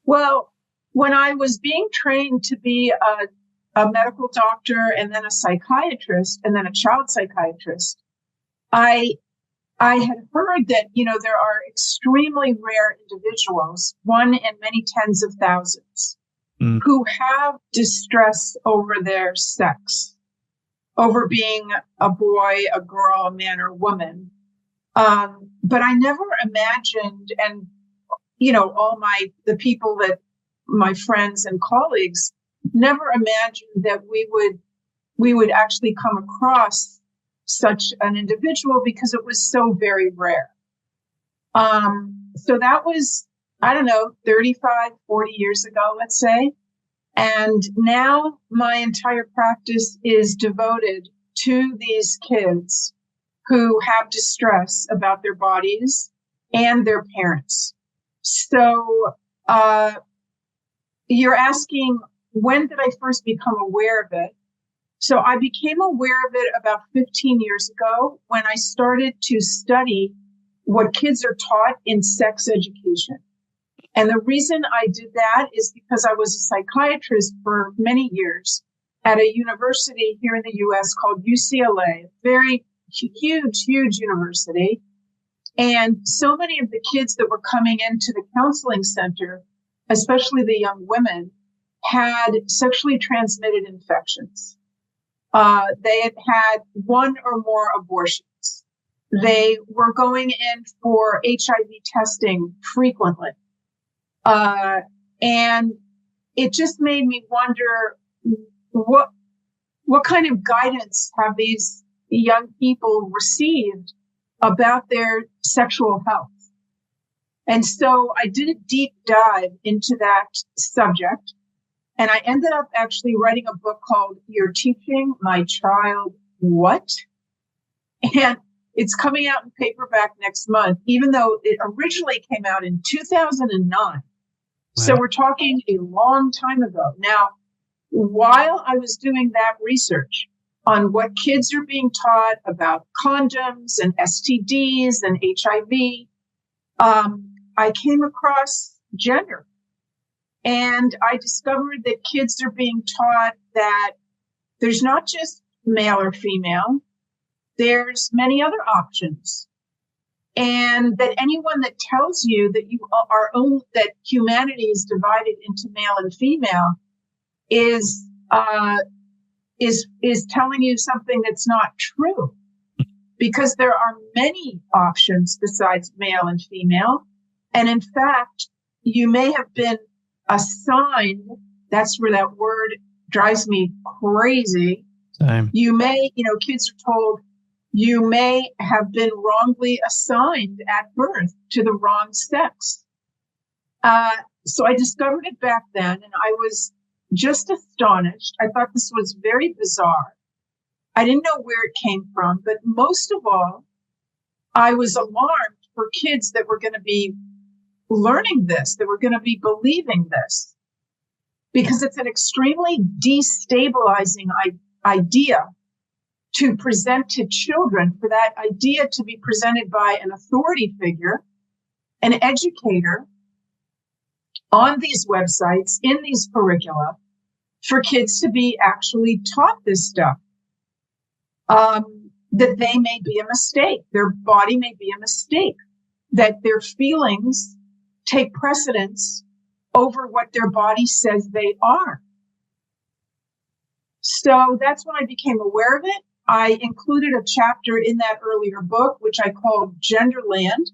Well, when I was being trained to be a medical doctor and then a psychiatrist and then a child psychiatrist, I I had heard that, there are extremely rare individuals, one in many tens of thousands, Mm. who have distress over their sex, over being a boy, a girl, a man, or a woman. But I never imagined, and all the people that my friends and colleagues never imagined that we would actually come across such an individual because it was so very rare. So that was, I don't know, 35, 40 years ago, let's say. And now my entire practice is devoted to these kids who have distress about their bodies and their parents. So you're asking, when did I first become aware of it? So I became aware of it about 15 years ago when I started to study what kids are taught in sex education. And the reason I did that is because I was a psychiatrist for many years at a university here in the US called UCLA, a very huge, huge university. And so many of the kids that were coming into the counseling center, especially the young women, had sexually transmitted infections. They had one or more abortions. They were going in for HIV testing frequently. And it just made me wonder what kind of guidance have these young people received about their sexual health. And so I did a deep dive into that subject. And I ended up actually writing a book called You're Teaching My Child What? And it's coming out in paperback next month, even though it originally came out in 2009. Wow. So we're talking a long time ago. Now, while I was doing that research on what kids are being taught about condoms and STDs and HIV, I came across gender. And I discovered that kids are being taught that there's not just male or female, there's many other options. And that anyone that tells you that that humanity is divided into male and female is telling you something that's not true. Because there are many options besides male and female. And in fact, you may have been assigned, that's where that word drives me crazy. Same. You may, kids are told you may have been wrongly assigned at birth to the wrong sex. So I discovered it back then, and I was just astonished. I thought this was very bizarre. I didn't know where it came from, but most of all, I was alarmed for kids that were going to be learning this, that were going to be believing this, because it's an extremely destabilizing idea to present to children, for that idea to be presented by an authority figure, an educator on these websites, in these curricula, for kids to be actually taught this stuff. That they may be a mistake, their body may be a mistake, that their feelings take precedence over what their body says they are. So that's when I became aware of it. I included a chapter in that earlier book, which I called Genderland.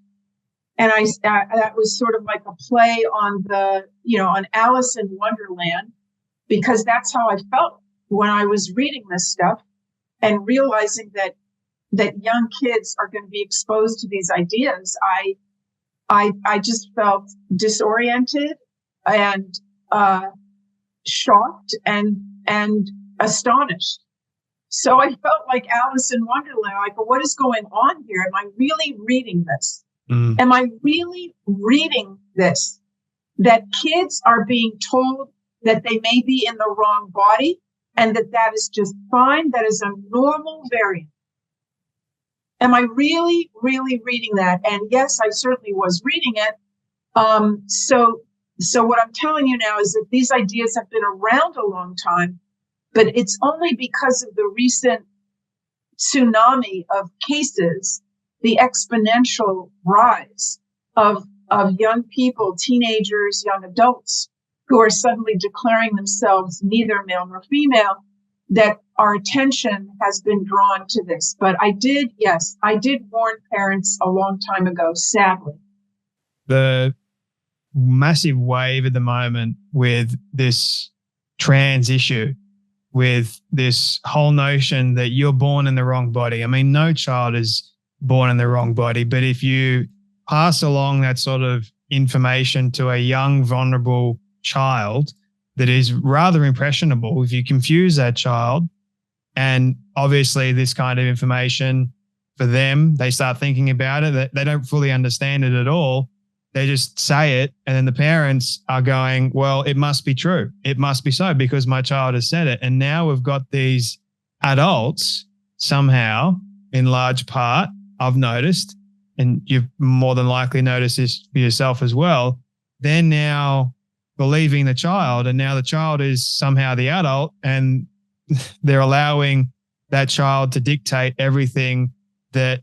And that was sort of like a play on on Alice in Wonderland, because that's how I felt when I was reading this stuff and realizing that young kids are going to be exposed to these ideas. I just felt disoriented and shocked and astonished. So I felt like Alice in Wonderland, like, what is going on here? Am I really reading this? Mm. Am I really reading this? That kids are being told that they may be in the wrong body and that is just fine. That is a normal variant. Am I really, really reading that? And yes, I certainly was reading it. So So what I'm telling you now is that these ideas have been around a long time, but it's only because of the recent tsunami of cases, the exponential rise of young people, teenagers, young adults, who are suddenly declaring themselves neither male nor female, that our attention has been drawn to this. But I did warn parents a long time ago, sadly. The massive wave at the moment with this trans issue, with this whole notion that you're born in the wrong body. I mean, no child is born in the wrong body, but if you pass along that sort of information to a young, vulnerable child that is rather impressionable, if you confuse that child, and obviously this kind of information for them, they start thinking about it, they don't fully understand it at all. They just say it, and then the parents are going, well, it must be true. It must be so because my child has said it. And now we've got these adults somehow, in large part, I've noticed, and you've more than likely noticed this for yourself as well, they're now believing the child, and now the child is somehow the adult, and they're allowing that child to dictate everything that,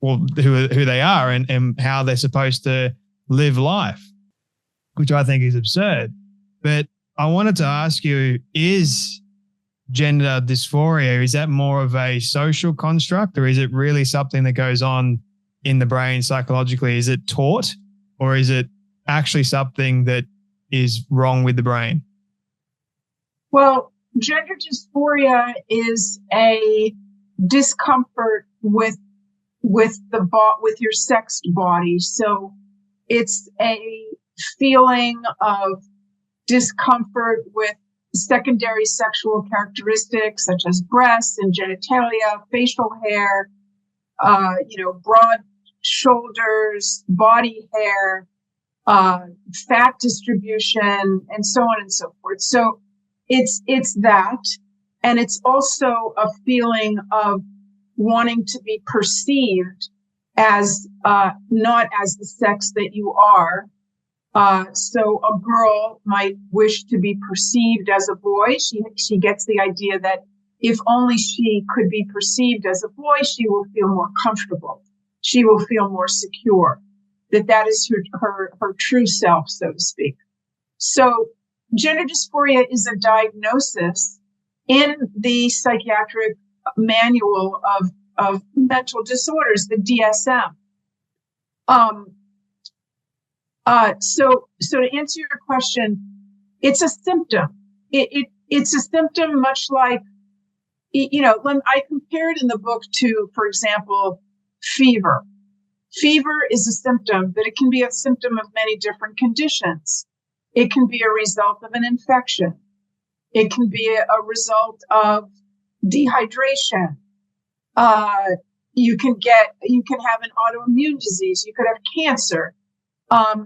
well, who they are and how they're supposed to live life, which I think is absurd. But I wanted to ask you, is gender dysphoria, is that more of a social construct, or is it really something that goes on in the brain psychologically? Is it taught, or is it actually something that is wrong with the brain? Well, gender dysphoria is a discomfort with your sexed body. So it's a feeling of discomfort with secondary sexual characteristics such as breasts and genitalia, facial hair, broad shoulders, body hair, fat distribution, and so on and so forth. So it's that, and it's also a feeling of wanting to be perceived as not as the sex that you are. So a girl might wish to be perceived as a boy. She gets the idea that if only she could be perceived as a boy, she will feel more comfortable. She will feel more secure. That is her true self, so to speak. So gender dysphoria is a diagnosis in the psychiatric manual of mental disorders, the DSM. So to answer your question, it's a symptom. It's a symptom, much like, I compare it in the book to, for example, fever. Fever is a symptom, but it can be a symptom of many different conditions. It can be a result of an infection. It can be a result of dehydration. You can have an autoimmune disease. You could have cancer.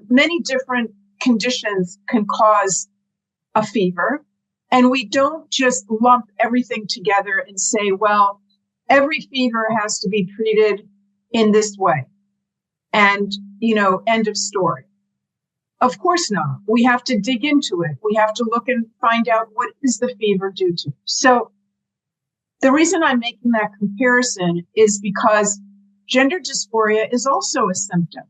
Many different conditions can cause a fever. And we don't just lump everything together and say, well, every fever has to be treated in this way. And, end of story. Of course not. We have to dig into it. We have to look and find out what is the fever due to. So the reason I'm making that comparison is because gender dysphoria is also a symptom.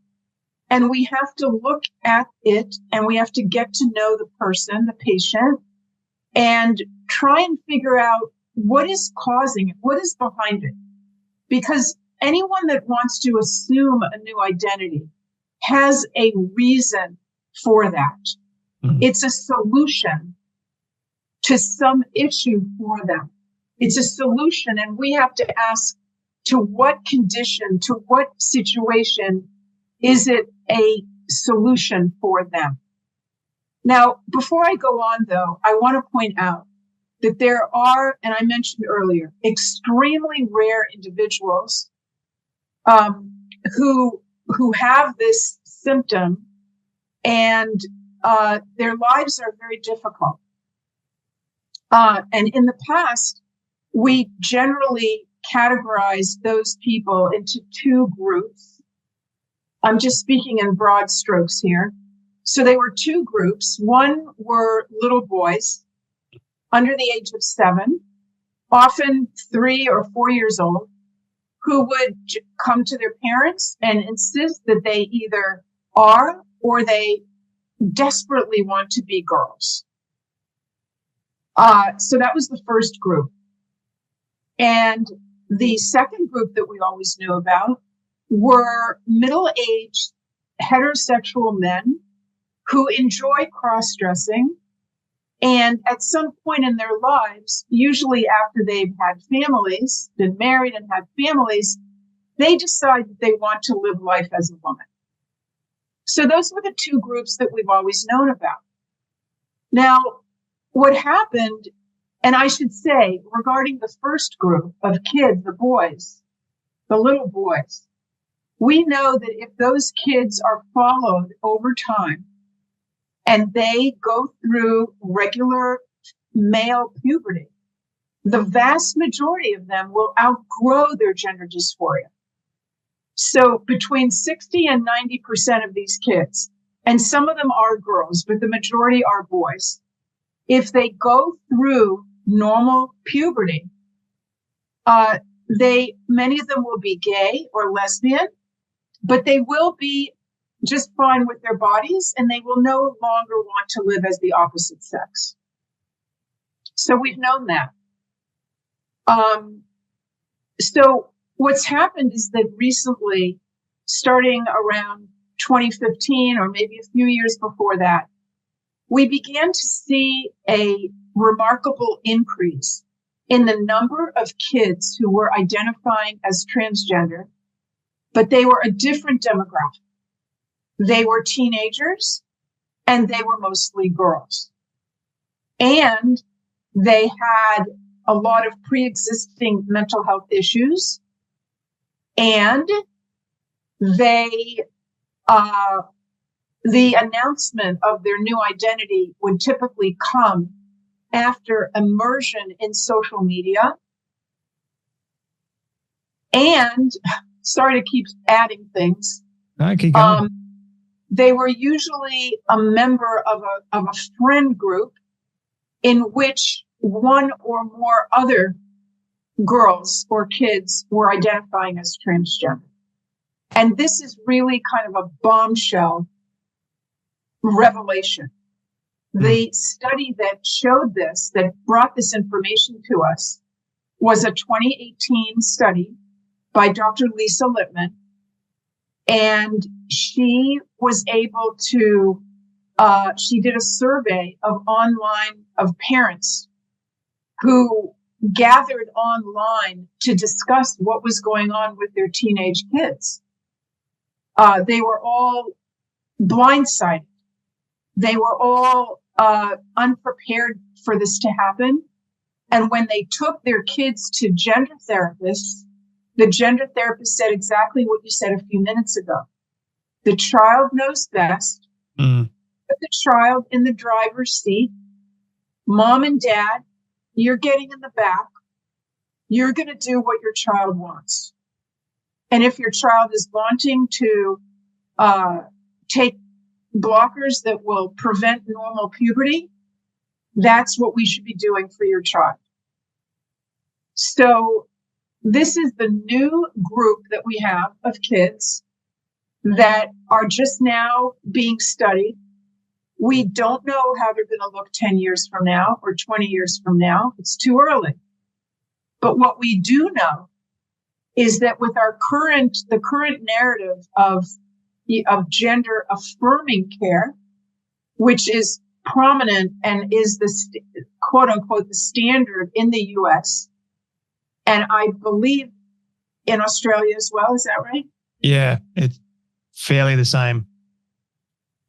And we have to look at it, and we have to get to know the person, the patient, and try and figure out what is causing it, what is behind it. Because anyone that wants to assume a new identity has a reason for that. Mm-hmm. It's a solution to some issue for them. It's a solution, and we have to ask, to what condition, to what situation is it a solution for them? Now, before I go on, though, I want to point out that there are, and I mentioned earlier, extremely rare individuals who have this symptom, and their lives are very difficult. And in the past, we generally categorized those people into two groups. I'm just speaking in broad strokes here. So they were two groups. One were little boys under the age of 7, often 3 or 4 years old, who would come to their parents and insist that they either are or they desperately want to be girls. So that was the first group. And the second group that we always knew about were middle-aged heterosexual men who enjoy cross-dressing. And at some point in their lives, usually after they've had families, been married and had families, they decide that they want to live life as a woman. So those were the two groups that we've always known about. Now, what happened, and I should say, regarding the first group of kids, the boys, the little boys, we know that if those kids are followed over time and they go through regular male puberty, the vast majority of them will outgrow their gender dysphoria. So between 60 and 90% of these kids, and some of them are girls, but the majority are boys, if they go through normal puberty, many of them will be gay or lesbian, but they will be just fine with their bodies, and they will no longer want to live as the opposite sex. So we've known that. So what's happened is that recently, starting around 2015 or maybe a few years before that, we began to see a remarkable increase in the number of kids who were identifying as transgender, but they were a different demographic. They were teenagers, and they were mostly girls. And they had a lot of pre-existing mental health issues, and the announcement of their new identity would typically come after immersion in social media. And sorry to keep adding things. No, keep going. They were usually a member of a friend group in which one or more other girls or kids were identifying as transgender. And this is really kind of a bombshell revelation. The study that showed this, that brought this information to us, was a 2018 study by Dr. Lisa Lippman. And she was able to, she did a survey of parents who gathered online to discuss what was going on with their teenage kids. They were all blindsided. They were all unprepared for this to happen. And when they took their kids to gender therapists, the gender therapist said exactly what you said a few minutes ago. The child knows best. Put the child in the driver's seat. Mom and dad, you're getting in the back. You're going to do what your child wants. And if your child is wanting to take blockers that will prevent normal puberty, that's what we should be doing for your child. So this is the new group that we have of kids that are just now being studied. We don't know how they're going to look 10 years from now or 20 years from now. It's too early. But what we do know is that with the current narrative of gender affirming care, which is prominent and is the quote unquote the standard in the US, and I believe in Australia as well. Is that right? Yeah, it's fairly the same.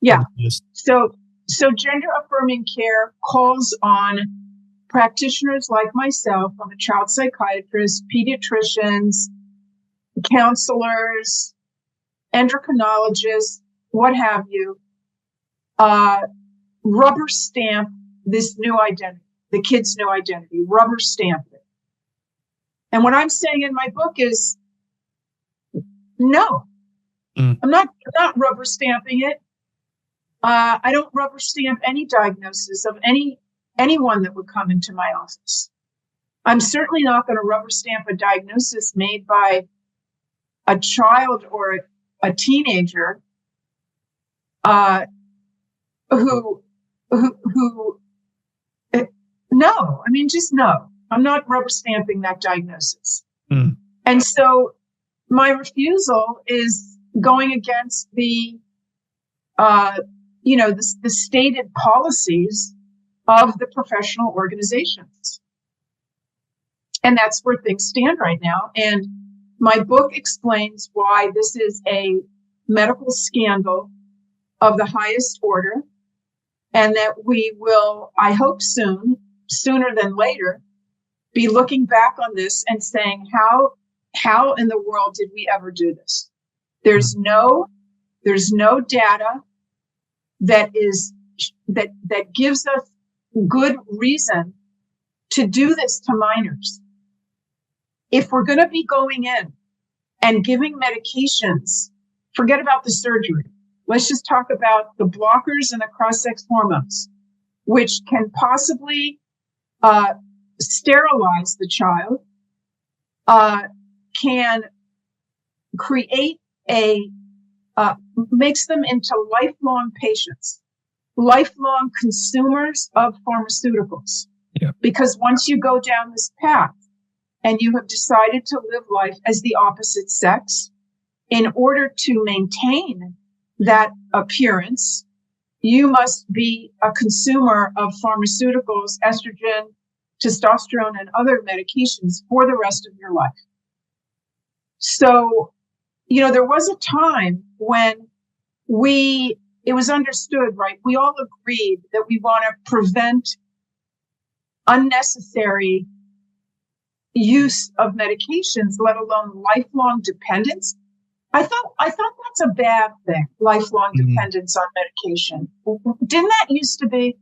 Yeah. So gender affirming care calls on practitioners like myself. I'm a child psychiatrist, pediatricians, counselors, endocrinologists, what have you, rubber stamp this new identity, the kid's new identity, rubber stamp it. And what I'm saying in my book is, no, I'm not rubber stamping it. I don't rubber stamp any diagnosis of anyone that would come into my office. I'm certainly not going to rubber stamp a diagnosis made by a child or a teenager who no, I mean, just no. I'm not rubber stamping that diagnosis. Mm. And so my refusal is going against the stated policies of the professional organizations. And that's where things stand right now. And my book explains why this is a medical scandal of the highest order, and that we will, I hope sooner than later, be looking back on this and saying, how in the world did we ever do this? There's no data that gives us good reason to do this to minors. If we're going to be going in and giving medications, forget about the surgery. Let's just talk about the blockers and the cross-sex hormones, which can possibly sterilize the child, can create makes them into lifelong patients, lifelong consumers of pharmaceuticals. Yeah. Because once you go down this path and you have decided to live life as the opposite sex, in order to maintain that appearance, you must be a consumer of pharmaceuticals, estrogen, testosterone, and other medications for the rest of your life. So, there was a time when it was understood, right? We all agreed that we want to prevent unnecessary use of medications, let alone lifelong dependence. I thought that's a bad thing, lifelong dependence on medication. Didn't that used to be?